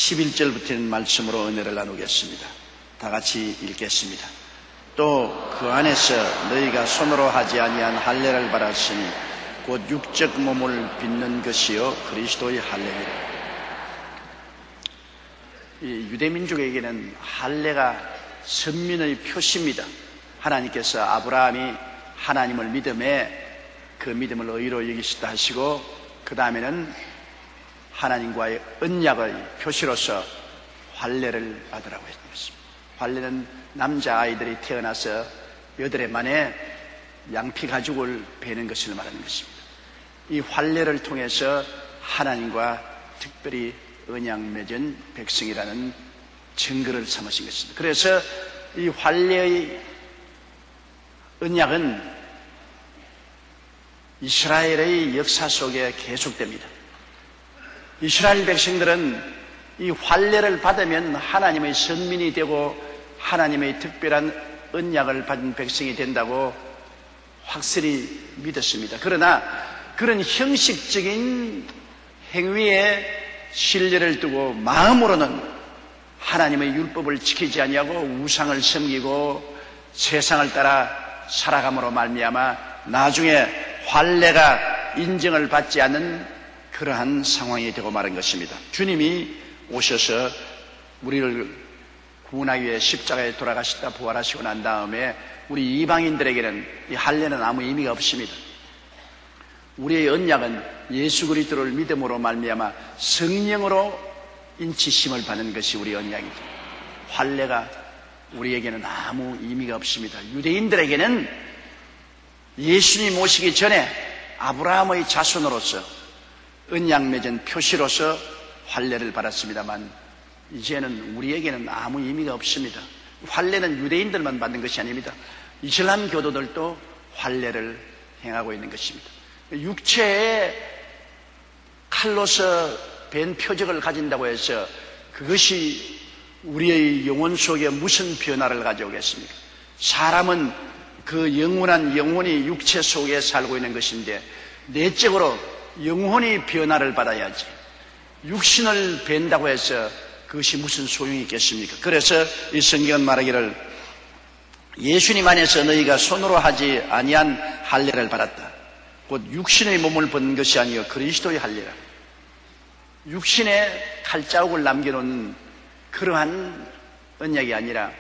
11절부터 있는 말씀으로 은혜를 나누겠습니다. 다 같이 읽겠습니다. 또 그 안에서 너희가 손으로 하지 아니한 할례를 받았으니 곧 육적 몸을 빚는 것이요 그리스도의 할례니라. 이 유대민족에게는 할례가 선민의 표시입니다. 하나님께서 아브라함이 하나님을 믿음에 그 믿음을 의로 여기시다 하시고 그 다음에는 하나님과의 언약의 표시로서 할례를 받으라고 했던 것입니다. 할례는 남자아이들이 태어나서 8해 만에 양피 가죽을 베는 것을 말하는 것입니다. 이 할례를 통해서 하나님과 특별히 언약 맺은 백성이라는 증거를 삼으신 것입니다. 그래서 이 할례의 언약은 이스라엘의 역사 속에 계속됩니다. 이스라엘 백성들은 이 할례를 받으면 하나님의 선민이 되고 하나님의 특별한 언약을 받은 백성이 된다고 확실히 믿었습니다. 그러나 그런 형식적인 행위에 신뢰를 두고 마음으로는 하나님의 율법을 지키지 아니하고 우상을 섬기고 세상을 따라 살아감으로 말미암아 나중에 할례가 인정을 받지 않는 그러한 상황이 되고 말은 것입니다. 주님이 오셔서 우리를 구원하기 위해 십자가에 돌아가시다 부활하시고 난 다음에 우리 이방인들에게는 이 할례는 아무 의미가 없습니다. 우리의 언약은 예수 그리스도를 믿음으로 말미암아 성령으로 인치심을 받는 것이 우리 언약이죠. 할례가 우리에게는 아무 의미가 없습니다. 유대인들에게는 예수님 오시기 전에 아브라함의 자손으로서 언약 맺은 표시로서 할례를 받았습니다만 이제는 우리에게는 아무 의미가 없습니다. 할례는 유대인들만 받는 것이 아닙니다. 이슬람 교도들도 할례를 행하고 있는 것입니다. 육체에 칼로서 벤 표적을 가진다고 해서 그것이 우리의 영혼 속에 무슨 변화를 가져오겠습니까? 사람은 그 영원한 영혼이 육체 속에 살고 있는 것인데 내적으로 영혼이 변화를 받아야지 육신을 벤다고 해서 그것이 무슨 소용이 있겠습니까? 그래서 이 성경은 말하기를 예수님 안에서 너희가 손으로 하지 아니한 할례를 받았다. 곧 육신의 몸을 벗는 것이 아니요 그리스도의 할례라. 육신에 칼자국을 남겨놓은 그러한 언약이 아니라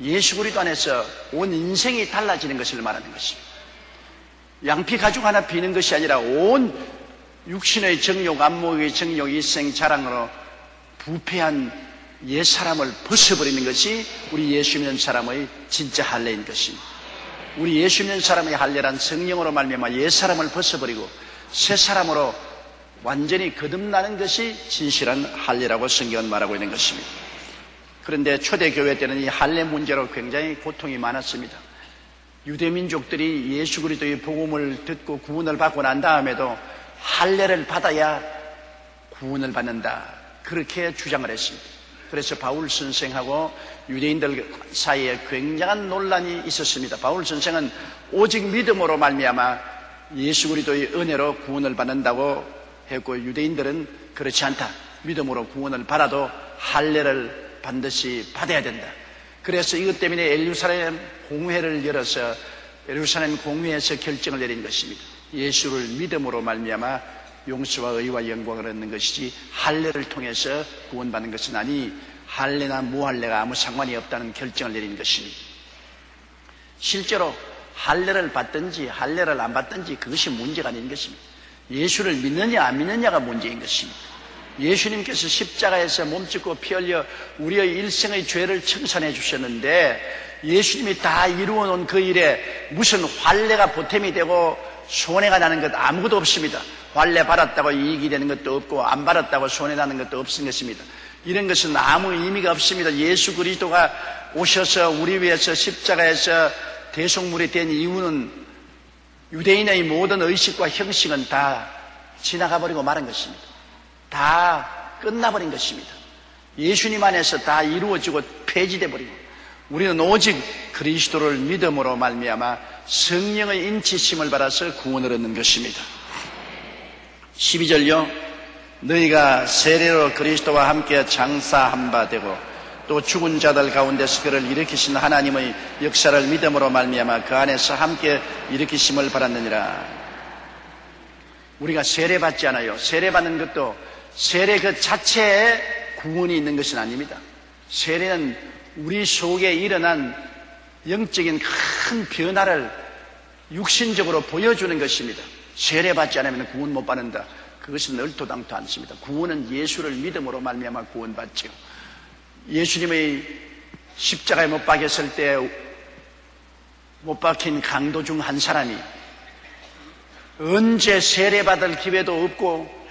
예수 그리스도 안에서 온 인생이 달라지는 것을 말하는 것입니다. 양피 가죽 하나 비는 것이 아니라 온 육신의 정욕, 안목의 정욕, 일생 자랑으로 부패한 옛사람을 벗어버리는 것이 우리 예수 믿는 사람의 진짜 할례인 것입니다. 우리 예수 믿는 사람의 할례란 성령으로 말미암아 옛사람을 벗어버리고 새사람으로 완전히 거듭나는 것이 진실한 할례라고 성경은 말하고 있는 것입니다. 그런데 초대교회 때는 이 할례 문제로 굉장히 고통이 많았습니다. 유대민족들이 예수 그리스도의 복음을 듣고 구원을 받고 난 다음에도 할례를 받아야 구원을 받는다, 그렇게 주장을 했습니다. 그래서 바울 선생하고 유대인들 사이에 굉장한 논란이 있었습니다. 바울 선생은 오직 믿음으로 말미암아 예수 그리스도의 은혜로 구원을 받는다고 했고 유대인들은 그렇지 않다, 믿음으로 구원을 받아도 할례를 반드시 받아야 된다. 그래서 이것 때문에 예루살렘 공회를 열어서 예루살렘 공회에서 결정을 내린 것입니다. 예수를 믿음으로 말미암아 용서와 의와 영광을 얻는 것이지 할례를 통해서 구원받는 것은 아니 할례나 무할례가 아무 상관이 없다는 결정을 내린 것입니다. 실제로 할례를 받든지 할례를 안 받든지 그것이 문제가 아닌 것입니다. 예수를 믿느냐 안 믿느냐가 문제인 것입니다. 예수님께서 십자가에서 몸짓고 피 흘려 우리의 일생의 죄를 청산해 주셨는데 예수님이 다 이루어 놓은 그 일에 무슨 할례가 보탬이 되고 손해가 나는 것 아무것도 없습니다. 할례 받았다고 이익이 되는 것도 없고 안 받았다고 손해나는 것도 없은 것입니다. 이런 것은 아무 의미가 없습니다. 예수 그리스도가 오셔서 우리 위해서 십자가에서 대속물이 된 이유는 유대인의 모든 의식과 형식은 다 지나가 버리고 마른 것입니다. 다 끝나버린 것입니다. 예수님 안에서 다 이루어지고 폐지돼 버리고 우리는 오직 그리스도를 믿음으로 말미암아 성령의 인치심을 받아서 구원을 얻는 것입니다. 12절요. 너희가 세례로 그리스도와 함께 장사한 바 되고 또 죽은 자들 가운데서 그를 일으키신 하나님의 역사를 믿음으로 말미암아 그 안에서 함께 일으키심을 받았느니라. 우리가 세례받지 않아요. 세례받는 것도 세례 그 자체에 구원이 있는 것은 아닙니다. 세례는 우리 속에 일어난 영적인 큰 변화를 육신적으로 보여주는 것입니다. 세례받지 않으면 구원 못 받는다. 그것은 얼토당토 않습니다. 구원은 예수를 믿음으로 말미암아 구원받죠. 예수님의 십자가에 못 박였을 때 못 박힌 강도 중 한 사람이 언제 세례받을 기회도 없고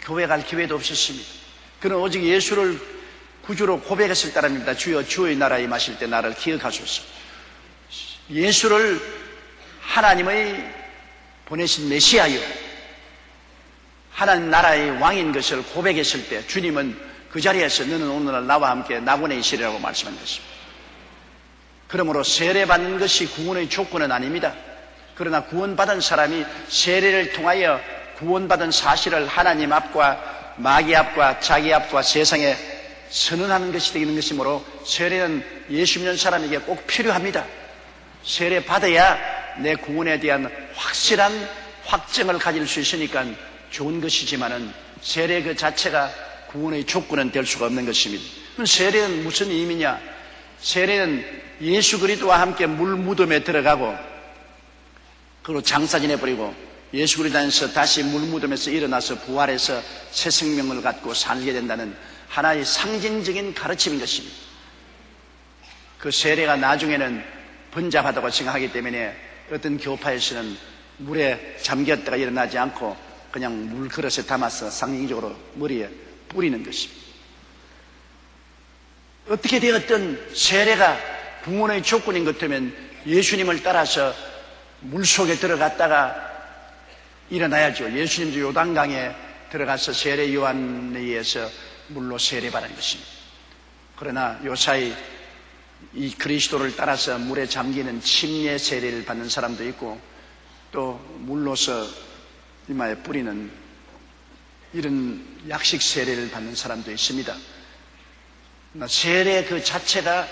교회 갈 기회도 없었습니다. 그는 오직 예수를 구주로 고백했을 따름입니다. 주여 주의 나라에 임하실 때 나를 기억하소서. 예수를 하나님의 보내신 메시아요 하나님 나라의 왕인 것을 고백했을 때 주님은 그 자리에서 너는 오늘날 나와 함께 낙원에 있으리라고 말씀한 것입니다. 그러므로 세례받는 것이 구원의 조건은 아닙니다. 그러나 구원받은 사람이 세례를 통하여 구원받은 사실을 하나님 앞과 마귀 앞과 자기 앞과 세상에 선언하는 것이 되는 것이므로 세례는 예수 믿는 사람에게 꼭 필요합니다. 세례 받아야 내 구원에 대한 확실한 확증을 가질 수 있으니까 좋은 것이지만은 세례 그 자체가 구원의 조건은 될 수가 없는 것입니다. 그럼 세례는 무슨 의미냐? 세례는 예수 그리스도와 함께 물 무덤에 들어가고 그리고 장사 지내버리고 예수 그리스도 안에서 다시 물 무덤에서 일어나서 부활해서 새 생명을 갖고 살게 된다는 하나의 상징적인 가르침인 것입니다. 그 세례가 나중에는 번잡하다고 생각하기 때문에 어떤 교파에서는 물에 잠겼다가 일어나지 않고 그냥 물 그릇에 담아서 상징적으로 머리에 뿌리는 것입니다. 어떻게 되었든 세례가 구원의 조건인 것 같으면 예수님을 따라서 물속에 들어갔다가 일어나야죠. 예수님도 요단강에 들어가서 세례 요한에 의해서 물로 세례받은 것입니다. 그러나 요사이 이 그리스도를 따라서 물에 잠기는 침례 세례를 받는 사람도 있고 또 물로서 이마에 뿌리는 이런 약식 세례를 받는 사람도 있습니다. 세례 그 자체가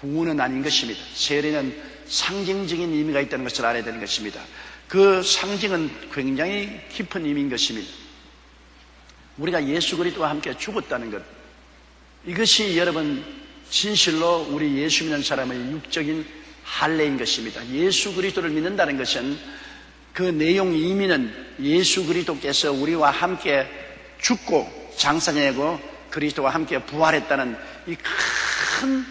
구원은 아닌 것입니다. 세례는 상징적인 의미가 있다는 것을 알아야 되는 것입니다. 그 상징은 굉장히 깊은 의미인 것입니다. 우리가 예수 그리스도와 함께 죽었다는 것, 이것이 여러분 진실로 우리 예수 믿는 사람의 육적인 할례인 것입니다. 예수 그리스도를 믿는다는 것은 그 내용 의미는 예수 그리스도께서 우리와 함께 죽고 장사 지내고 그리스도와 함께 부활했다는 이 큰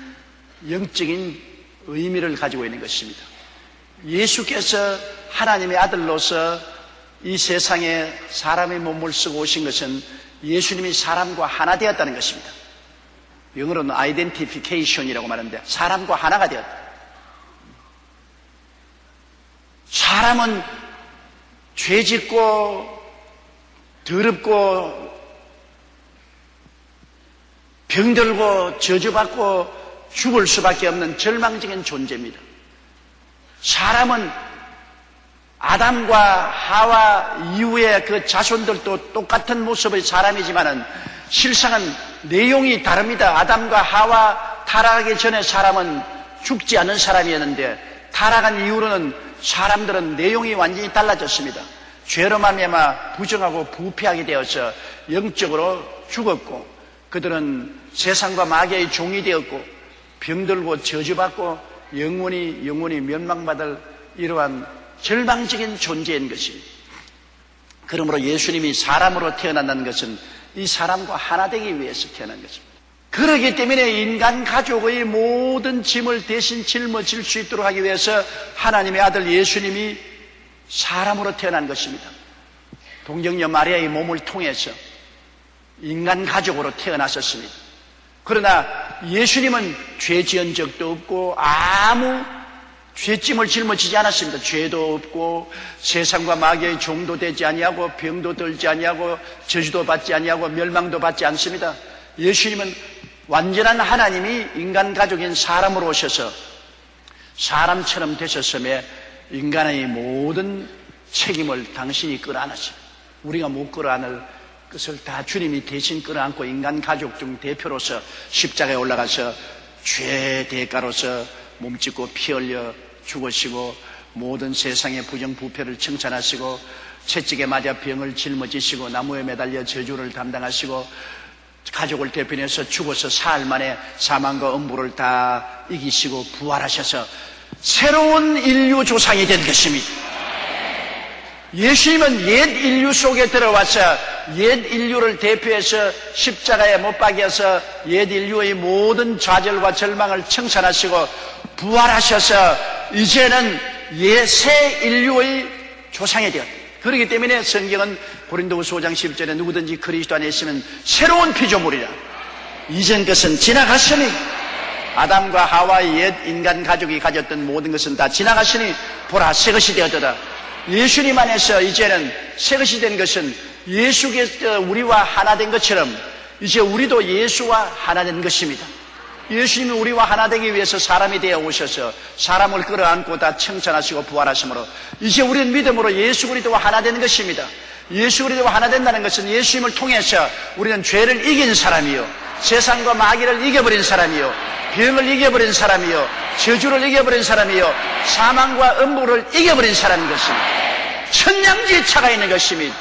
영적인 의미를 가지고 있는 것입니다. 예수께서 하나님의 아들로서 이 세상에 사람의 몸을 쓰고 오신 것은 예수님이 사람과 하나 되었다는 것입니다. 영어로는 identification이라고 말하는데 사람과 하나가 되었다. 사람은 죄짓고 더럽고 병들고 저주받고 죽을 수밖에 없는 절망적인 존재입니다. 사람은 아담과 하와 이후의 그 자손들도 똑같은 모습의 사람이지만은 실상은 내용이 다릅니다. 아담과 하와 타락하기 전에 사람은 죽지 않은 사람이었는데 타락한 이후로는 사람들은 내용이 완전히 달라졌습니다. 죄로 말미암아 부정하고 부패하게 되어서 영적으로 죽었고 그들은 세상과 마귀의 종이 되었고 병들고 저주받고 영원히 멸망받을 이러한 절망적인 존재인 것입니다. 그러므로 예수님이 사람으로 태어난다는 것은 이 사람과 하나 되기 위해서 태어난 것입니다. 그렇기 때문에 인간 가족의 모든 짐을 대신 짊어질 수 있도록 하기 위해서 하나님의 아들 예수님이 사람으로 태어난 것입니다. 동정녀 마리아의 몸을 통해서 인간 가족으로 태어나셨습니다. 그러나 예수님은 죄 지은 적도 없고 아무 죄짐을 짊어지지 않았습니다. 죄도 없고 세상과 마귀의 종도 되지 아니하고 병도 들지 아니하고 저주도 받지 아니하고 멸망도 받지 않습니다. 예수님은 완전한 하나님이 인간 가족인 사람으로 오셔서 사람처럼 되셨음에 인간의 모든 책임을 당신이 끌어안았습니다. 우리가 못 끌어안을 그것을 다 주님이 대신 끌어안고 인간 가족 중 대표로서 십자가에 올라가서 죄의 대가로서 몸짓고 피 흘려 죽으시고 모든 세상의 부정부패를 청산하시고 채찍에 맞아 병을 짊어지시고 나무에 매달려 저주를 담당하시고 가족을 대표해서 죽어서 사흘 만에 사망과 음부를 다 이기시고 부활하셔서 새로운 인류 조상이 된 것입니다. 예수님은 옛 인류 속에 들어와서 옛 인류를 대표해서 십자가에 못 박여서 옛 인류의 모든 좌절과 절망을 청산하시고 부활하셔서 이제는 새 인류의 조상이 되었다. 그렇기 때문에 성경은 고린도후서 5장 10절에 누구든지 그리스도 안에 있으면 새로운 피조물이라. 이전 것은 지나갔으니 아담과 하와의 옛 인간 가족이 가졌던 모든 것은 다 지나갔으니 보라 새 것이 되었도다. 예수님 안에서 이제는 새 것이 된 것은 예수께서 우리와 하나 된 것처럼 이제 우리도 예수와 하나 된 것입니다. 예수님은 우리와 하나 되기 위해서 사람이 되어 오셔서 사람을 끌어안고 다 청산하시고 부활하심으로 이제 우리는 믿음으로 예수 그리스도와 하나 되는 것입니다. 예수 그리스도와 하나 된다는 것은 예수님을 통해서 우리는 죄를 이긴 사람이요, 세상과 마귀를 이겨버린 사람이요, 병을 이겨버린 사람이요, 저주를 이겨버린 사람이요, 사망과 음부를 이겨버린 사람인 것입니다. 천냥지차가 있는 것입니다.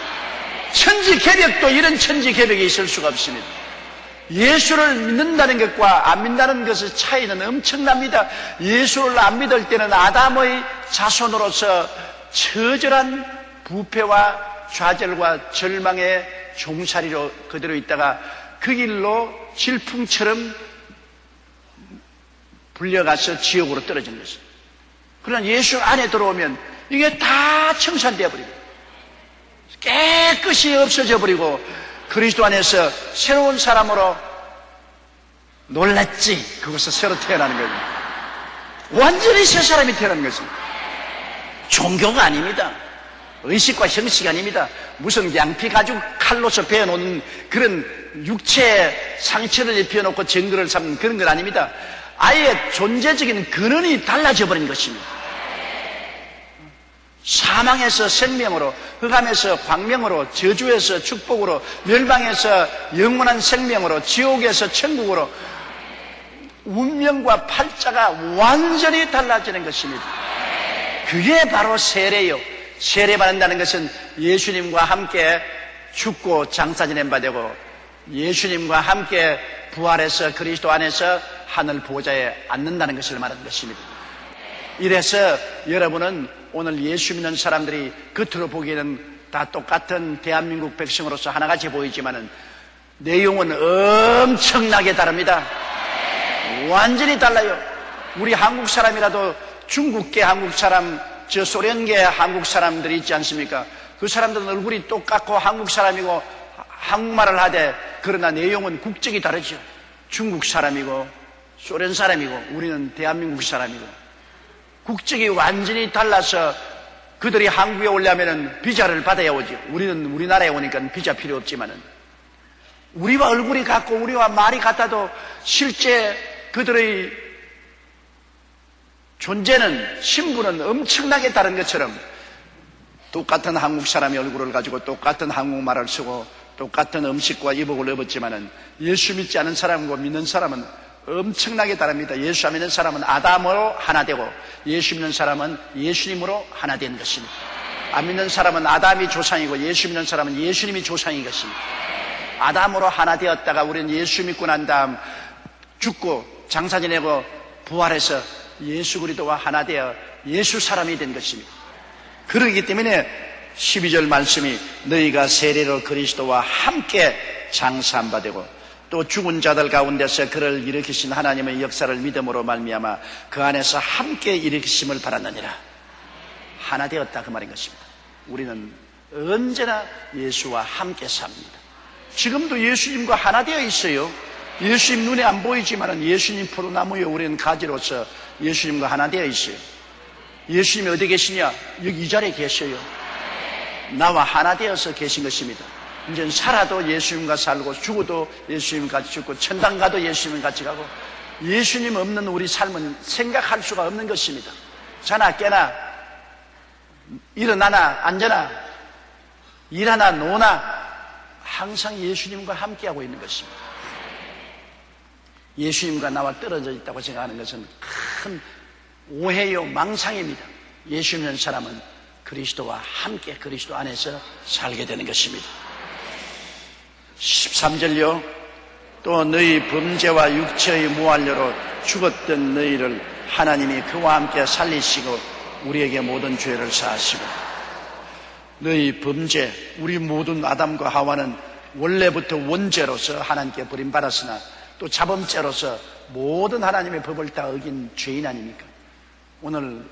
천지개벽도 이런 천지개벽이 있을 수가 없습니다. 예수를 믿는다는 것과 안 믿는다는 것의 차이는 엄청납니다. 예수를 안 믿을 때는 아담의 자손으로서 처절한 부패와 좌절과 절망의 종살이로 그대로 있다가 그 길로 질풍처럼 불려가서 지옥으로 떨어진 것입니다. 그러나 예수 안에 들어오면 이게 다 청산되어 버리고 깨끗이 없어져 버리고 그리스도 안에서 새로운 사람으로 놀랐지. 그것을 새로 태어나는 거예요. 완전히 새 사람이 태어나는 것입니다. 종교가 아닙니다. 의식과 형식이 아닙니다. 무슨 양피 가죽 칼로서 베어놓은 그런 육체의 상처를 입혀놓고 증거를 삼는 그런 건 아닙니다. 아예 존재적인 근원이 달라져 버린 것입니다. 사망에서 생명으로, 흑암에서 광명으로, 저주에서 축복으로, 멸망에서 영원한 생명으로, 지옥에서 천국으로 운명과 팔자가 완전히 달라지는 것입니다. 그게 바로 세례요. 세례받는다는 것은 예수님과 함께 죽고 장사 지낸 바 되고 예수님과 함께 부활해서 그리스도 안에서 하늘 보좌에 앉는다는 것을 말하는 것입니다. 이래서 여러분은 오늘 예수 믿는 사람들이 겉으로 보기에는 다 똑같은 대한민국 백성으로서 하나같이 보이지만은 내용은 엄청나게 다릅니다. 완전히 달라요. 우리 한국 사람이라도 중국계 한국 사람, 저 소련계 한국 사람들이 있지 않습니까? 그 사람들은 얼굴이 똑같고 한국 사람이고 한국말을 하되 그러나 내용은 국적이 다르죠. 중국 사람이고 소련 사람이고 우리는 대한민국 사람이고 국적이 완전히 달라서 그들이 한국에 오려면 비자를 받아야 오죠. 우리는 우리나라에 오니까 비자 필요 없지만은 우리와 얼굴이 같고 우리와 말이 같아도 실제 그들의 존재는 신분은 엄청나게 다른 것처럼 똑같은 한국 사람의 얼굴을 가지고 똑같은 한국말을 쓰고 똑같은 음식과 이복을 입었지만은 예수 믿지 않은 사람과 믿는 사람은 엄청나게 다릅니다. 예수 안 믿는 사람은 아담으로 하나 되고 예수 믿는 사람은 예수님으로 하나 된 것입니다. 안 믿는 사람은 아담이 조상이고 예수 믿는 사람은 예수님이 조상인 것입니다. 아담으로 하나 되었다가 우리는 예수 믿고 난 다음 죽고 장사 지내고 부활해서 예수 그리스도와 하나 되어 예수 사람이 된 것입니다. 그러기 때문에 12절 말씀이 너희가 세례로 그리스도와 함께 장사한 바 되고 또 죽은 자들 가운데서 그를 일으키신 하나님의 역사를 믿음으로 말미암아 그 안에서 함께 일으키심을 바랐느니라. 하나 되었다 그 말인 것입니다. 우리는 언제나 예수와 함께 삽니다. 지금도 예수님과 하나 되어 있어요. 예수님 눈에 안 보이지만 예수님 포도나무에 우리는 가지로서 예수님과 하나 되어 있어요. 예수님이 어디 계시냐? 여기 이 자리에 계셔요. 나와 하나 되어서 계신 것입니다. 이제는 살아도 예수님과 살고 죽어도 예수님 같이 죽고 천당 가도 예수님 같이 가고 예수님 없는 우리 삶은 생각할 수가 없는 것입니다. 자나 깨나 일어나나 앉아나 일하나 노나 항상 예수님과 함께하고 있는 것입니다. 예수님과 나와 떨어져 있다고 생각하는 것은 큰 오해요, 망상입니다. 예수 믿는 사람은 그리스도와 함께 그리스도 안에서 살게 되는 것입니다. 13절요. 또 너희 범죄와 육체의 무한료로 죽었던 너희를 하나님이 그와 함께 살리시고 우리에게 모든 죄를 사하시고. 너희 범죄, 우리 모든 아담과 하와는 원래부터 원죄로서 하나님께 버림받았으나 또 자범죄로서 모든 하나님의 법을 다 어긴 죄인 아닙니까? 오늘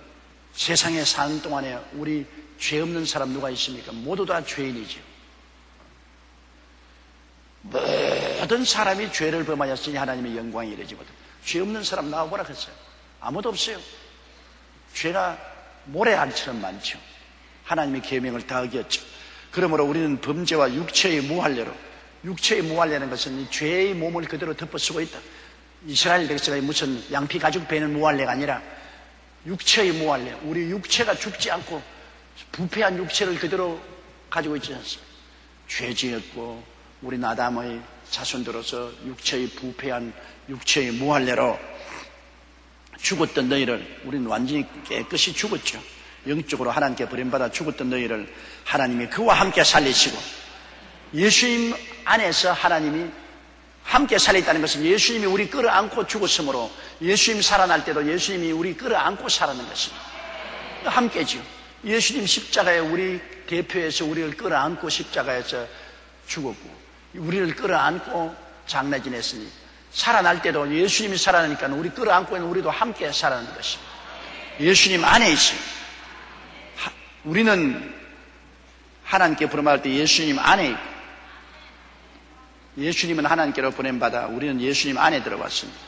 세상에 사는 동안에 우리 죄 없는 사람 누가 있습니까? 모두 다 죄인이죠. 모든 사람이 죄를 범하였으니 하나님의 영광이 이르지거든. 죄 없는 사람 나와보라 그랬어요. 아무도 없어요. 죄가 모래알처럼 많죠. 하나님의 계명을 다 어겼죠. 그러므로 우리는 범죄와 육체의 무할례로, 육체의 무할례라는 것은 이 죄의 몸을 그대로 덮어쓰고 있다. 이스라엘 백성의 무슨 양피 가죽 베는 무할례가 아니라 육체의 무할례, 우리 육체가 죽지 않고 부패한 육체를 그대로 가지고 있지 않습니까? 죄 지었고 우리 아담의 자손들로서 육체의 부패한 육체의 무할례로 죽었던 너희를, 우리는 완전히 깨끗이 죽었죠. 영적으로 하나님께 버림받아 죽었던 너희를 하나님이 그와 함께 살리시고, 예수님 안에서 하나님이 함께 살렸다는 것은 예수님이 우리 끌어안고 죽었으므로 예수님 살아날 때도 예수님이 우리 끌어안고 살아난 것입니다. 함께죠. 예수님 십자가에 우리 대표에서 우리를 끌어안고 십자가에서 죽었고 우리를 끌어안고 장례 지냈으니 살아날 때도 예수님이 살아나니까 우리 끌어안고 있는 우리도 함께 살아나는 것입니다. 예수님 안에 있어요. 우리는 하나님께 부름받을 때 예수님 안에 있고, 예수님은 하나님께로 보냄받아 우리는 예수님 안에 들어왔습니다.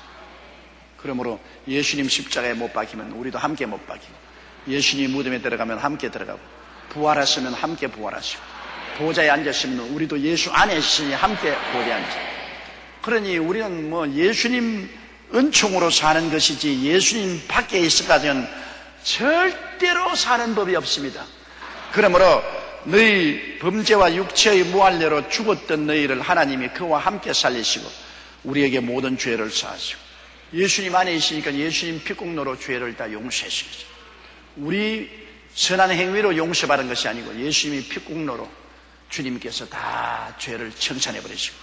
그러므로 예수님 십자가에 못 박히면 우리도 함께 못 박히고, 예수님 무덤에 들어가면 함께 들어가고, 부활하시면 함께 부활하시고, 보좌에 앉으시면 우리도 예수 안에 있으니 함께 보좌에 앉으시고. 그러니 우리는 뭐 예수님 은총으로 사는 것이지 예수님 밖에 있을까지는 절대로 사는 법이 없습니다. 그러므로 너희 범죄와 육체의 무할례로 죽었던 너희를 하나님이 그와 함께 살리시고 우리에게 모든 죄를 사하시고, 예수님 안에 있으니까 예수님 피공로로 죄를 다 용서하시겠죠. 우리 선한 행위로 용서받은 것이 아니고 예수님이 피공로로 주님께서 다 죄를 청산해 버리시고.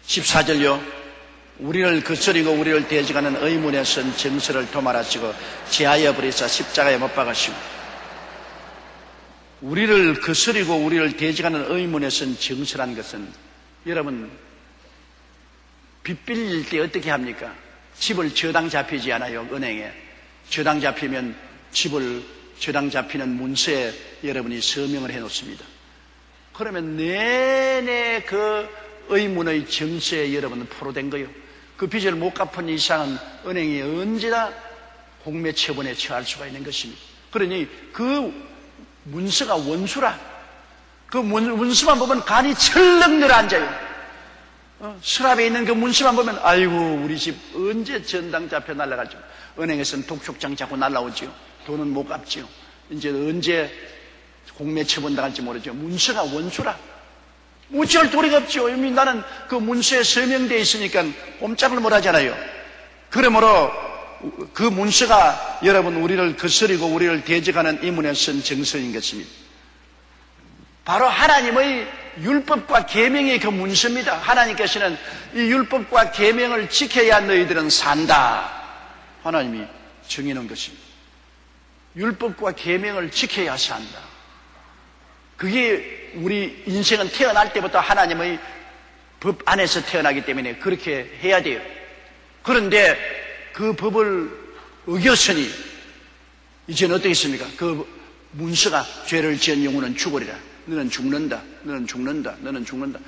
14절요. 우리를 거스리고 우리를 대적하는 의문에 선 정서를 도말하시고 제하여 버리사 십자가에 못 박으시고. 우리를 거스리고 우리를 대적하는 의문에 선 정서란 것은, 여러분 빚 빌릴 때 어떻게 합니까? 집을 저당 잡히지 않아요. 은행에 저당 잡히면 집을 저당 잡히는 문서에 여러분이 서명을 해 놓습니다. 그러면 내내 그 의문의 정서에 여러분은 포로된 거예요. 그 빚을 못 갚은 이상은 은행이 언제나 공매 처분에 처할 수가 있는 것입니다. 그러니 그 문서가 원수라. 그 문서만 보면 간이 철렁 내려앉아요. 서랍에 있는 그 문서만 보면 아이고 우리 집 언제 전당 잡혀 날아갈지. 은행에서는 독촉장 잡고 날아오지요. 돈은 못 갚지요. 이제 언제 공매 처분 당할지 모르죠. 문서가 원수라. 어찌할 도리가 없죠. 이미 나는 그 문서에 서명되어 있으니까 꼼짝을 못 하잖아요. 그러므로 그 문서가 여러분 우리를 거스리고 우리를 대적하는 이문에 쓴 정서인 것입니다. 바로 하나님의 율법과 계명의 그 문서입니다. 하나님께서는 이 율법과 계명을 지켜야 너희들은 산다. 하나님이 정해놓은 것입니다. 율법과 계명을 지켜야 산다. 그게 우리 인생은 태어날 때부터 하나님의 법 안에서 태어나기 때문에 그렇게 해야 돼요. 그런데 그 법을 어겼으니 이제는 어떻겠습니까? 그 문서가 죄를 지은 영혼은 죽으리라. 너는 죽는다. 너는 죽는다. 너는 죽는다.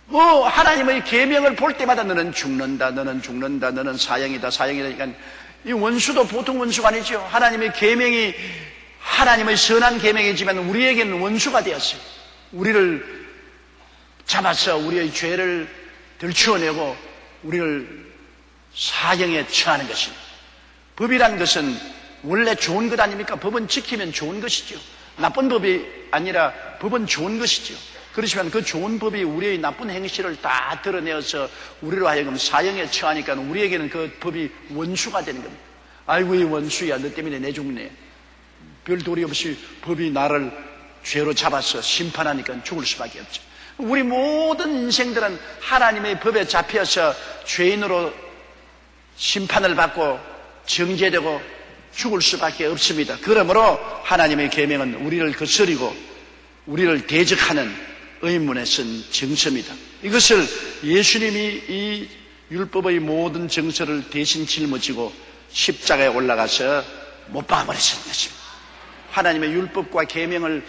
하나님의 계명을 볼 때마다 너는 죽는다. 너는 죽는다. 너는 사형이다. 사형이다. 그러니까 이 원수도 보통 원수가 아니죠. 하나님의 계명이 하나님의 선한 계명이지만 우리에게는 원수가 되었어요. 우리를 잡아서 우리의 죄를 들추어내고 우리를 사형에 처하는 것입니다. 법이란 것은 원래 좋은 것 아닙니까? 법은 지키면 좋은 것이죠. 나쁜 법이 아니라 법은 좋은 것이죠. 그렇지만 그 좋은 법이 우리의 나쁜 행실을 다 드러내어서 우리로 하여금 사형에 처하니까 우리에게는 그 법이 원수가 되는 겁니다. 아이고 이 원수야, 너 때문에 내 죽네. 별 도리 없이 법이 나를 죄로 잡아서 심판하니까 죽을 수밖에 없죠. 우리 모든 인생들은 하나님의 법에 잡혀서 죄인으로 심판을 받고 정죄되고 죽을 수밖에 없습니다. 그러므로 하나님의 계명은 우리를 거스리고 우리를 대적하는 의문에 쓴 정서입니다. 이것을 예수님이 이 율법의 모든 정서를 대신 짊어지고 십자가에 올라가서 못 박아버리신 것입니다. 하나님의 율법과 계명을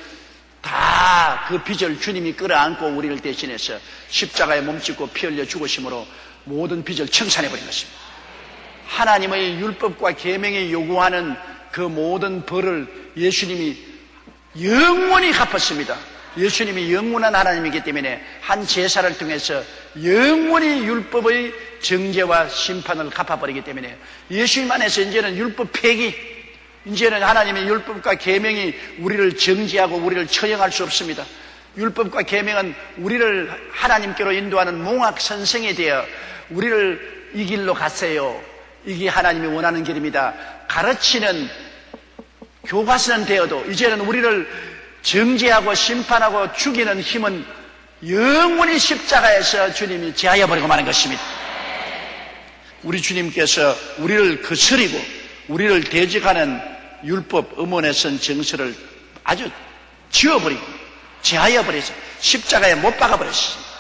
다 그 빚을 주님이 끌어안고 우리를 대신해서 십자가에 몸짓고 피 흘려 죽으심으로 모든 빚을 청산해버린 것입니다. 하나님의 율법과 계명이 요구하는 그 모든 벌을 예수님이 영원히 갚았습니다. 예수님이 영원한 하나님이기 때문에 한 제사를 통해서 영원히 율법의 정죄와 심판을 갚아버리기 때문에 예수님 안에서 이제는 율법 폐기, 이제는 하나님의 율법과 계명이 우리를 정죄하고 우리를 처형할 수 없습니다. 율법과 계명은 우리를 하나님께로 인도하는 몽학 선생이 되어 우리를 이 길로 가세요, 이게 하나님이 원하는 길입니다, 가르치는 교과서는 되어도 이제는 우리를 정죄하고 심판하고 죽이는 힘은 영원히 십자가에서 주님이 제하여버리고 마는 것입니다. 우리 주님께서 우리를 거스리고 우리를 대적하는 율법 음원에 쓴 정서를 아주 지워버리고 제하여버려서 십자가에 못 박아버렸습니다.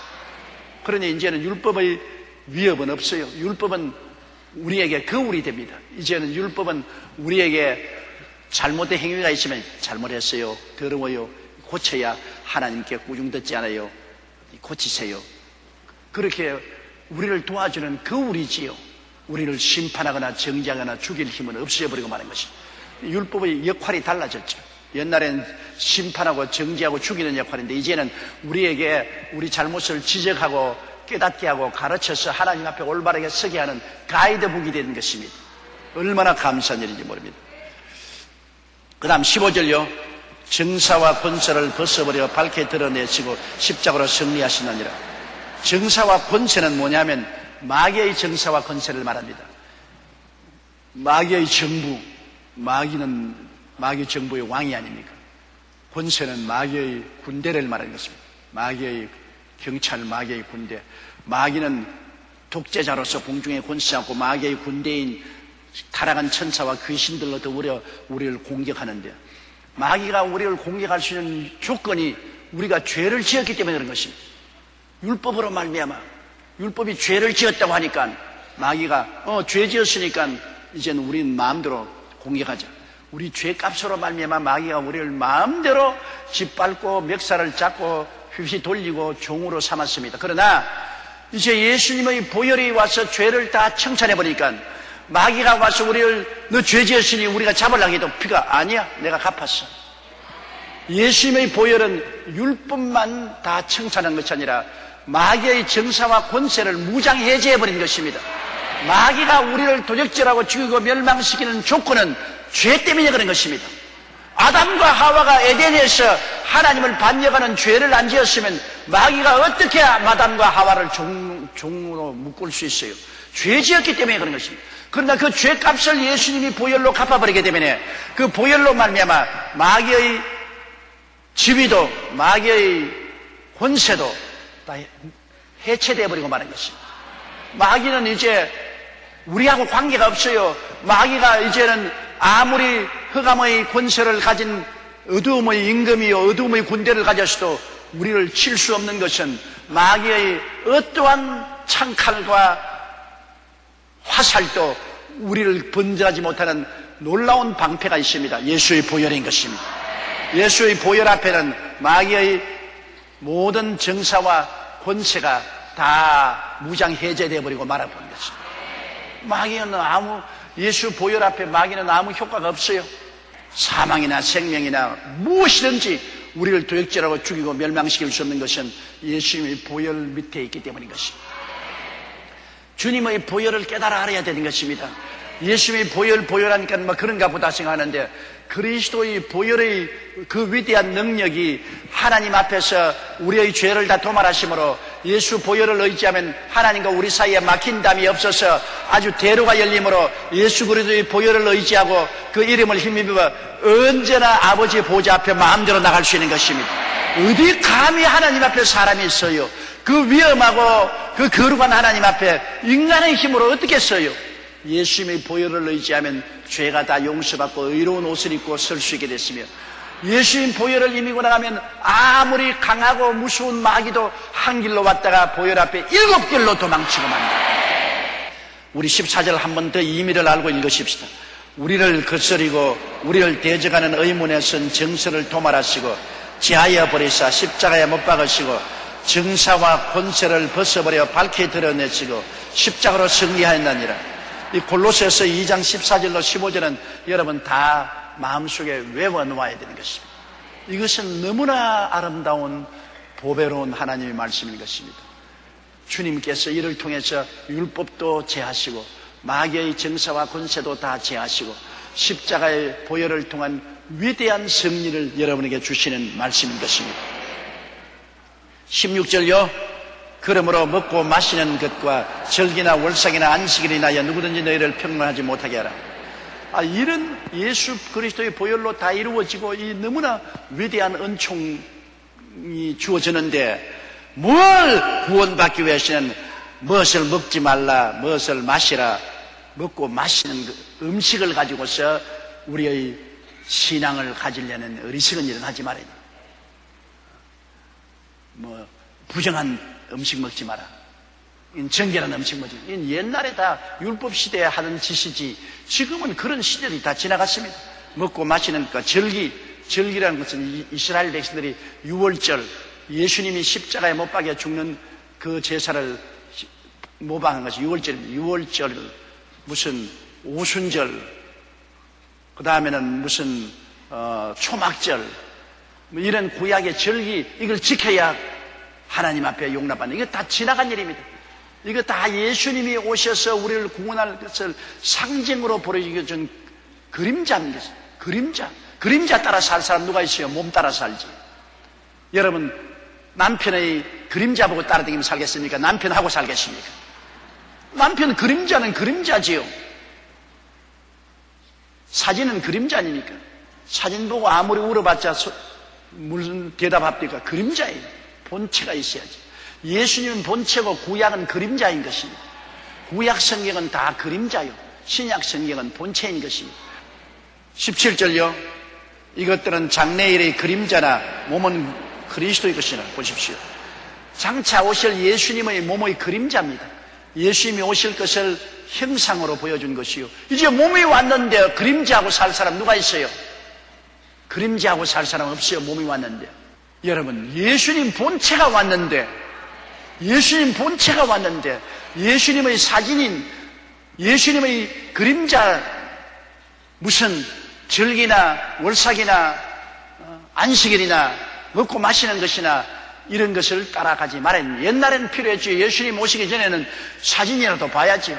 그러니 이제는 율법의 위협은 없어요. 율법은 우리에게 거울이 됩니다. 이제는 율법은 우리에게 잘못된 행위가 있으면 잘못했어요, 더러워요, 고쳐야 하나님께 꾸중 듣지 않아요, 고치세요. 그렇게 우리를 도와주는 거울이지요. 우리를 심판하거나 정죄하거나 죽일 힘은 없애버리고 마는 것입니다. 율법의 역할이 달라졌죠. 옛날엔 심판하고 정죄하고 죽이는 역할인데 이제는 우리에게 우리 잘못을 지적하고 깨닫게 하고 가르쳐서 하나님 앞에 올바르게 서게 하는 가이드북이 되는 것입니다. 얼마나 감사한 일인지 모릅니다. 그 다음 15절요. 정사와 권세를 벗어버려 밝게 드러내시고 십자가로 승리하시느니라. 정사와 권세는 뭐냐면 마귀의 정사와 권세를 말합니다. 마귀의 정부, 마귀는 마귀 정부의 왕이 아닙니까? 권세는 마귀의 군대를 말하는 것입니다. 마귀의 경찰, 마귀의 군대. 마귀는 독재자로서 공중에 권세하고 마귀의 군대인 타락한 천사와 귀신들로 더불어 우리를 공격하는데, 마귀가 우리를 공격할 수 있는 조건이 우리가 죄를 지었기 때문에 그런 것입니다. 율법으로 말미암아 율법이 죄를 지었다고 하니까 마귀가 죄 지었으니까 이제는 우리는 마음대로 공격하자. 우리 죄값으로 말미암아 마귀가 우리를 마음대로 짓밟고 멱살을 잡고 휘휘 돌리고 종으로 삼았습니다. 그러나 이제 예수님의 보혈이 와서 죄를 다 청산해버리니까 마귀가 와서 우리를 너 죄 지었으니 우리가 잡으려고 해도 피가 아니야, 내가 갚았어. 예수님의 보혈은 율법만 다 청산한 것이 아니라 마귀의 정사와 권세를 무장해제해버린 것입니다. 마귀가 우리를 도적질하고 죽이고 멸망시키는 조건은 죄 때문에 그런 것입니다. 아담과 하와가 에덴에서 하나님을 반역하는 죄를 안 지었으면 마귀가 어떻게 아담과 하와를 종으로 묶을 수 있어요? 죄 지었기 때문에 그런 것입니다. 그러나 그 죄값을 예수님이 보혈로 갚아버리기 때문에 그 보혈로 말미암아 마귀의 지위도 마귀의 권세도 다 해체되어 버리고 마는 것입니다. 마귀는 이제 우리하고 관계가 없어요. 마귀가 이제는 아무리 흑암의 권세를 가진 어두움의 임금이요 어두움의 군대를 가졌어도 우리를 칠 수 없는 것은 마귀의 어떠한 창칼과 화살도 우리를 번져하지 못하는 놀라운 방패가 있습니다. 예수의 보혈인 것입니다. 예수의 보혈 앞에는 마귀의 모든 정사와 권세가 다 무장 해제되어 버리고 말아버린 것입니다. 마귀는 예수 보혈 앞에 마귀는 아무 효과가 없어요. 사망이나 생명이나 무엇이든지 우리를 도역질하고 죽이고 멸망시킬 수 없는 것은 예수님의 보혈 밑에 있기 때문인 것입니다. 주님의 보혈을 깨달아 알아야 되는 것입니다. 예수님이 보혈하니까 뭐 그런가 보다 생각하는데, 그리스도의 보혈의 그 위대한 능력이 하나님 앞에서 우리의 죄를 다 도말하심으로 예수 보혈을 의지하면 하나님과 우리 사이에 막힌 담이 없어서 아주 대로가 열림으로 예수 그리스도의 보혈을 의지하고 그 이름을 힘입어 언제나 아버지의 보좌 앞에 마음대로 나갈 수 있는 것입니다. 어디 감히 하나님 앞에 사람이 있어요? 그 위험하고 그 거룩한 하나님 앞에 인간의 힘으로 어떻게 써요? 예수님의 보혈을 의지하면 죄가 다 용서받고 의로운 옷을 입고 설 수 있게 됐으며, 예수님 보혈을 이미고 나가면 아무리 강하고 무서운 마귀도 한 길로 왔다가 보혈 앞에 7길로 도망치고 만다. 우리 14절 한 번 더 의미를 알고 읽으십시다. 우리를 거스리고 우리를 대적하는 의문에 선 정서를 도말하시고 제하여 버리사 십자가에 못 박으시고 정사와 권세를 벗어버려 밝게 드러내시고 십자가로 승리하였나니라. 이 골로새서 2장 14절로 15절은 여러분 다 마음속에 외워놓아야 되는 것입니다. 이것은 너무나 아름다운 보배로운 하나님의 말씀인 것입니다. 주님께서 이를 통해서 율법도 제하시고 마귀의 정사와 권세도 다 제하시고 십자가의 보혈을 통한 위대한 승리를 여러분에게 주시는 말씀인 것입니다. 16절요. 그러므로 먹고 마시는 것과 절기나 월삭이나 안식일이 나여 누구든지 너희를 평론하지 못하게 하라. 이런 예수 그리스도의 보혈로 다 이루어지고 이 너무나 위대한 은총이 주어지는데 뭘 구원받기 위해서는 무엇을 먹지 말라, 무엇을 마시라, 먹고 마시는 음식을 가지고서 우리의 신앙을 가지려는 어리석은 일은 하지 말아야 돼. 부정한 음식 먹지 마라. 정결한 음식 먹지 마라. 옛날에 다 율법 시대에 하던 짓이지 지금은 그런 시절이 다 지나갔습니다. 먹고 마시는 것, 절기라는 것은 이스라엘 백성들이 유월절, 예수님이 십자가에 못 박여 죽는 그 제사를 모방한 것이 유월절, 무슨 오순절, 그 다음에는 무슨 초막절, 이런 구약의 절기, 이걸 지켜야 하나님 앞에 용납받는, 이거 다 지나간 일입니다. 이거 다 예수님이 오셔서 우리를 구원할 것을 상징으로 보여준 그림자입니다. 그림자 따라 살 사람 누가 있어요? 몸 따라 살지. 여러분, 남편의 그림자 보고 따라다니면 살겠습니까? 남편하고 살겠습니까? 남편 그림자는 그림자지요. 사진은 그림자 아닙니까? 사진 보고 아무리 울어봤자 무슨 대답합니까? 그림자예요. 본체가 있어야지. 예수님은 본체고 구약은 그림자인 것입니다. 구약 성경은 다 그림자요. 신약 성경은 본체인 것입니다. 17절요. 이것들은 장래일의 그림자나 몸은 그리스도의 것이라. 보십시오. 장차 오실 예수님의 몸의 그림자입니다. 예수님이 오실 것을 형상으로 보여준 것이요. 이제 몸이 왔는데 그림자하고 살 사람 누가 있어요? 그림자하고 살 사람 없어요. 몸이 왔는데. 여러분, 예수님 본체가 왔는데, 예수님의 사진인, 예수님의 그림자, 무슨 절기나 월삭이나 안식일이나 먹고 마시는 것이나 이런 것을 따라가지 말아야. 옛날에는 필요했죠. 예수님 오시기 전에는 사진이라도 봐야죠.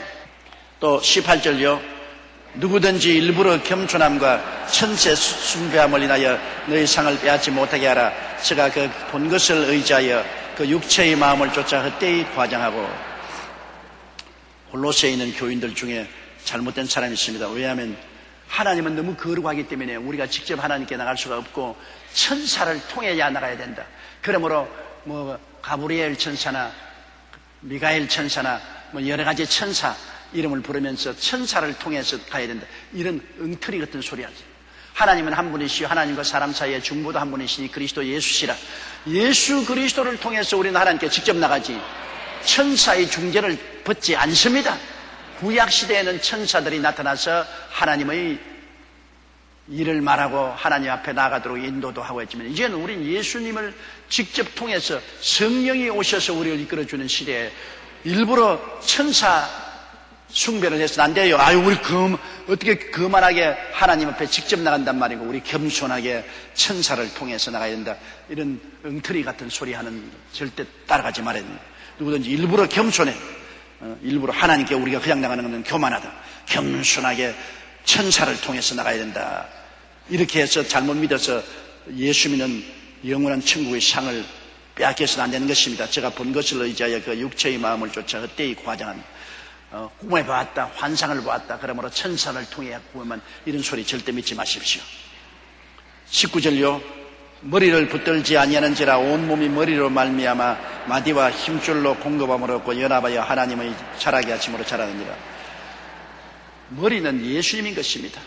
또 18절요. 누구든지 일부러 겸손함과 천세 숭배함을 인하여 너희 상을 빼앗지 못하게 하라. 저가 그 본 것을 의지하여 그 육체의 마음을 쫓아 헛되이 과장하고. 골로새에 있는 교인들 중에 잘못된 사람이 있습니다. 왜냐하면 하나님은 너무 거룩하기 때문에 우리가 직접 하나님께 나갈 수가 없고 천사를 통해야 나가야 된다. 그러므로 가브리엘 천사나 미가엘 천사나 여러 가지 천사 이름을 부르면서 천사를 통해서 가야 된다. 이런 엉터리 같은 소리 하지. 하나님은 한 분이시요 하나님과 사람 사이에 중보도 한 분이시니 그리스도 예수시라. 예수 그리스도를 통해서 우리는 하나님께 직접 나가지 천사의 중재를 받지 않습니다. 구약시대에는 천사들이 나타나서 하나님의 일을 말하고 하나님 앞에 나가도록 인도도 하고 했지만 이제는 우린 예수님을 직접 통해서 성령이 오셔서 우리를 이끌어주는 시대에 일부러 천사 숭배를 해서는 안 돼요. 우리 어떻게 거만하게 하나님 앞에 직접 나간단 말이고 우리 겸손하게 천사를 통해서 나가야 된다. 이런 엉터리 같은 소리 하는 절대 따라가지 말아야 됩니다. 누구든지 일부러 겸손해. 일부러 하나님께 우리가 그냥 나가는 것은 교만하다. 겸손하게 천사를 통해서 나가야 된다. 이렇게 해서 잘못 믿어서 예수 믿는 영원한 천국의 상을 빼앗겨서는 안 되는 것입니다. 제가 본 것을 의지하여 그 육체의 마음을 쫓아 헛되이 과장한 꿈에 보았다, 환상을 보았다, 그러므로 천사를 통해 구원만, 이런 소리 절대 믿지 마십시오. 19절요. 머리를 붙들지 아니하는지라 온몸이 머리로 말미암아 마디와 힘줄로 공급함으로 얻고 연합하여 하나님의 자라게 하심으로 자라느니라. 머리는 예수님인 것입니다.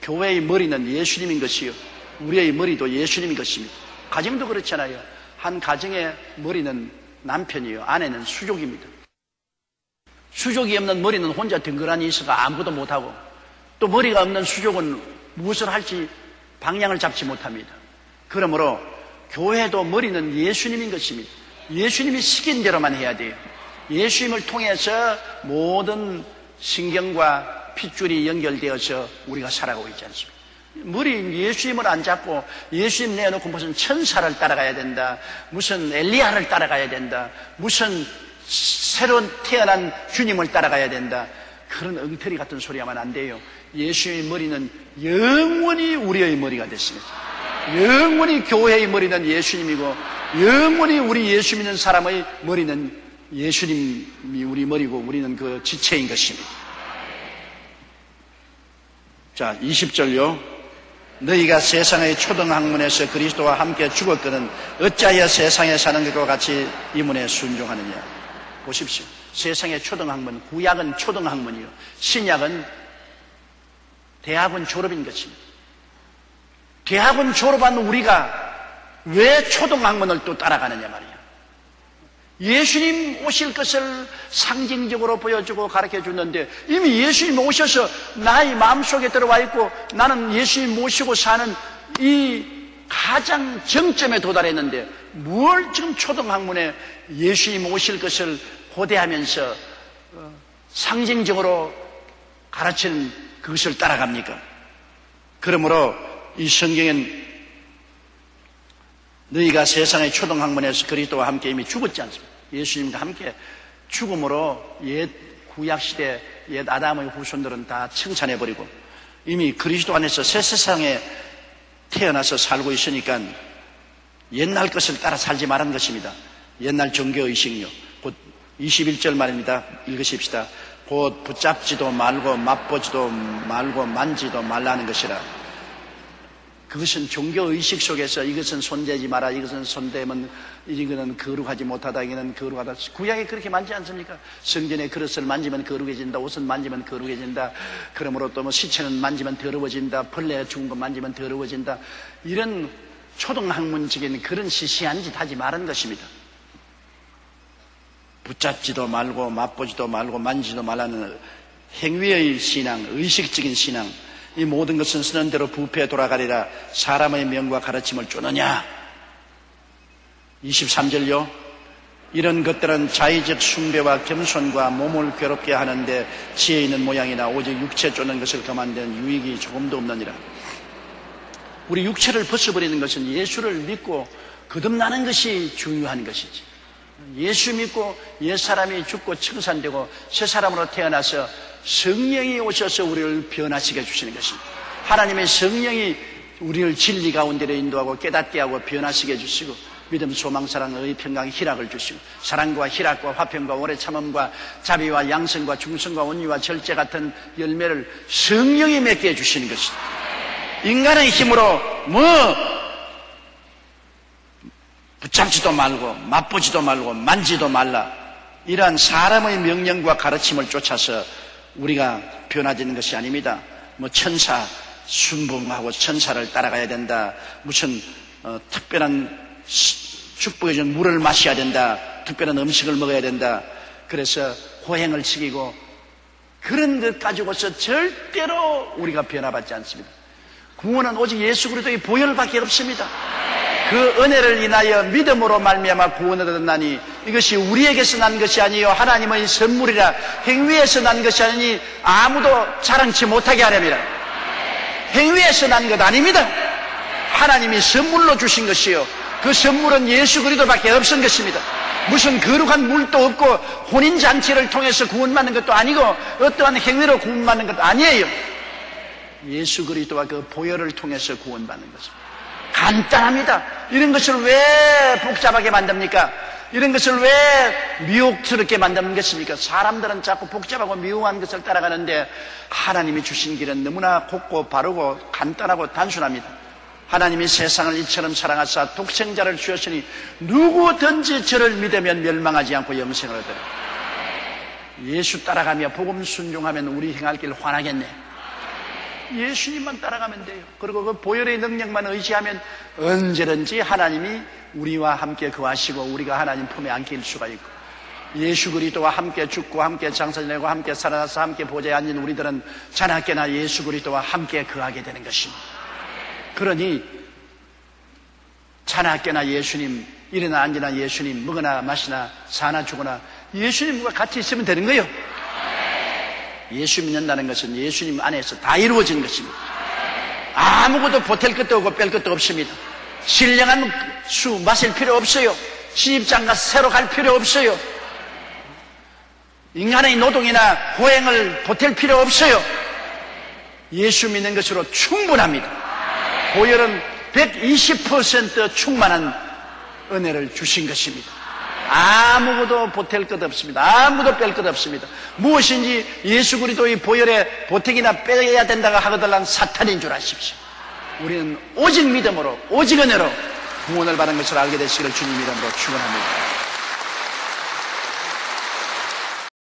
교회의 머리는 예수님인 것이요, 우리의 머리도 예수님인 것입니다. 가정도 그렇잖아요. 한 가정의 머리는 남편이요, 아내는 수족입니다. 수족이 없는 머리는 혼자 덩그러니 있어서 아무것도 못하고, 또 머리가 없는 수족은 무엇을 할지 방향을 잡지 못합니다. 그러므로 교회도 머리는 예수님인 것입니다. 예수님이 시킨 대로만 해야 돼요. 예수님을 통해서 모든 신경과 핏줄이 연결되어서 우리가 살아가고 있지 않습니까? 머리 예수님을 안 잡고 예수님 내어놓고 무슨 천사를 따라가야 된다, 무슨 엘리야를 따라가야 된다, 무슨 새로 태어난 주님을 따라가야 된다, 그런 엉터리 같은 소리 하면 안 돼요. 예수님의 머리는 영원히 우리의 머리가 됐습니다. 영원히 교회의 머리는 예수님이고, 영원히 우리 예수 믿는 사람의 머리는 예수님이 우리 머리고, 우리는 그 지체인 것입니다. 자, 20절요. 너희가 세상의 초등학문에서 그리스도와 함께 죽었거든 어찌하여 세상에 사는 것과 같이 이 문에 순종하느냐. 보십시오. 세상의 초등학문, 구약은 초등학문이요, 신약은 대학원 졸업인 것입니다. 대학원 졸업한 우리가 왜 초등학문을 또 따라가느냐 말이야. 예수님 오실 것을 상징적으로 보여주고 가르쳐 줬는데, 이미 예수님 오셔서 나의 마음속에 들어와 있고 나는 예수님 모시고 사는 이 가장 정점에 도달했는데, 뭘 지금 초등학문에 예수님 오실 것을 고대하면서 상징적으로 가르치는 그것을 따라갑니까? 그러므로 이 성경엔 너희가 세상의 초등학문에서 그리스도와 함께 이미 죽었지 않습니까? 예수님과 함께 죽음으로 옛 구약시대 옛 아담의 후손들은 다 청산해버리고 이미 그리스도 안에서 새 세상에 태어나서 살고 있으니까 옛날 것을 따라 살지 말한 것입니다. 옛날 종교의식요. 곧 21절 말입니다. 읽으십시다. 곧 붙잡지도 말고 맛보지도 말고 만지도 말라는 것이라. 그것은 종교의식 속에서 이것은 손대지 마라, 이것은 손대면 이거는 거룩하지 못하다, 이거는 거룩하다. 구약에 그렇게 많지 않습니까? 성전의 그릇을 만지면 거룩해진다, 옷은 만지면 거룩해진다, 그러므로 또 뭐 시체는 만지면 더러워진다, 벌레 죽은 거 만지면 더러워진다, 이런 초등학문적인 그런 시시한 짓 하지 말은 것입니다. 붙잡지도 말고 맛보지도 말고 만지도 말라는 행위의 신앙, 의식적인 신앙, 이 모든 것은 쓰는 대로 부패에 돌아가리라. 사람의 명과 가르침을 쫓느냐. 23절요. 이런 것들은 자의적 숭배와 겸손과 몸을 괴롭게 하는데 지혜 있는 모양이나 오직 육체 쫓는 것을 거만된 유익이 조금도 없느니라. 우리 육체를 벗어버리는 것은 예수를 믿고 거듭나는 것이 중요한 것이지. 예수 믿고 옛사람이 죽고 청산되고 새 사람으로 태어나서 성령이 오셔서 우리를 변화시켜 주시는 것입니다. 하나님의 성령이 우리를 진리 가운데로 인도하고 깨닫게 하고 변화시켜 주시고 믿음, 소망, 사랑, 의, 평강, 희락을 주시고 사랑과 희락과 화평과 오래 참음과 자비와 양성과 중성과 온유와 절제 같은 열매를 성령이 맺게 해주시는 것입니다. 인간의 힘으로 붙잡지도 말고 맛보지도 말고 만지도 말라, 이러한 사람의 명령과 가르침을 쫓아서 우리가 변화되는 것이 아닙니다. 천사 순봉하고 천사를 따라가야 된다, 무슨 특별한 축복해 준 물을 마셔야 된다, 특별한 음식을 먹어야 된다, 그래서 호행을 지키고 그런 것 가지고서 절대로 우리가 변화받지 않습니다. 구원은 오직 예수 그리스도의 보혈밖에 없습니다. 그 은혜를 인하여 믿음으로 말미암아 구원을 얻었나니 이것이 우리에게서 난 것이 아니요 하나님의 선물이라. 행위에서 난 것이 아니니 아무도 자랑치 못하게 하렵니다. 행위에서 난 것 아닙니다. 하나님이 선물로 주신 것이요 그 선물은 예수 그리스도밖에 없은 것입니다. 무슨 거룩한 물도 없고 혼인잔치를 통해서 구원받는 것도 아니고 어떠한 행위로 구원받는 것도 아니에요. 예수 그리스도와 그 보혈을 통해서 구원받는 것입니다. 간단합니다. 이런 것을 왜 복잡하게 만듭니까? 이런 것을 왜 미혹스럽게 만드는 것입니까? 사람들은 자꾸 복잡하고 미혹한 것을 따라가는데 하나님이 주신 길은 너무나 곱고 바르고 간단하고 단순합니다. 하나님이 세상을 이처럼 사랑하사 독생자를 주셨으니 누구든지 저를 믿으면 멸망하지 않고 영생을 얻으라. 예수 따라가며 복음 순종하면 우리 행할 길 환하겠네. 예수님만 따라가면 돼요. 그리고 그 보혈의 능력만 의지하면 언제든지 하나님이 우리와 함께 거하시고 우리가 하나님 품에 안길 수가 있고, 예수 그리스도와 함께 죽고 함께 장사 지내고 함께 살아나서 함께 보좌에 앉은 우리들은 자나깨나 예수 그리스도와 함께 거하게 되는 것입니다. 그러니 자나깨나 예수님, 일어나 앉으나 예수님, 먹으나 마시나 사나 죽으나 예수님과 같이 있으면 되는 거예요. 예수 믿는다는 것은 예수님 안에서 다 이루어진 것입니다. 아무것도 보탤 것도 없고 뺄 것도 없습니다. 신령한 수 마실 필요 없어요. 시집장가 새로 갈 필요 없어요. 인간의 노동이나 고행을 보탤 필요 없어요. 예수 믿는 것으로 충분합니다. 보혈은 120% 충만한 은혜를 주신 것입니다. 아무것도 보탤 것 없습니다. 아무도 뺄 것 없습니다. 무엇인지 예수 그리스도의 보혈에 보태기나 빼야 된다고 하거들란 사탄인 줄 아십시오. 우리는 오직 믿음으로, 오직 은혜로 구원을 받은 것을 알게 되시기를 주님 이름으로 축원합니다.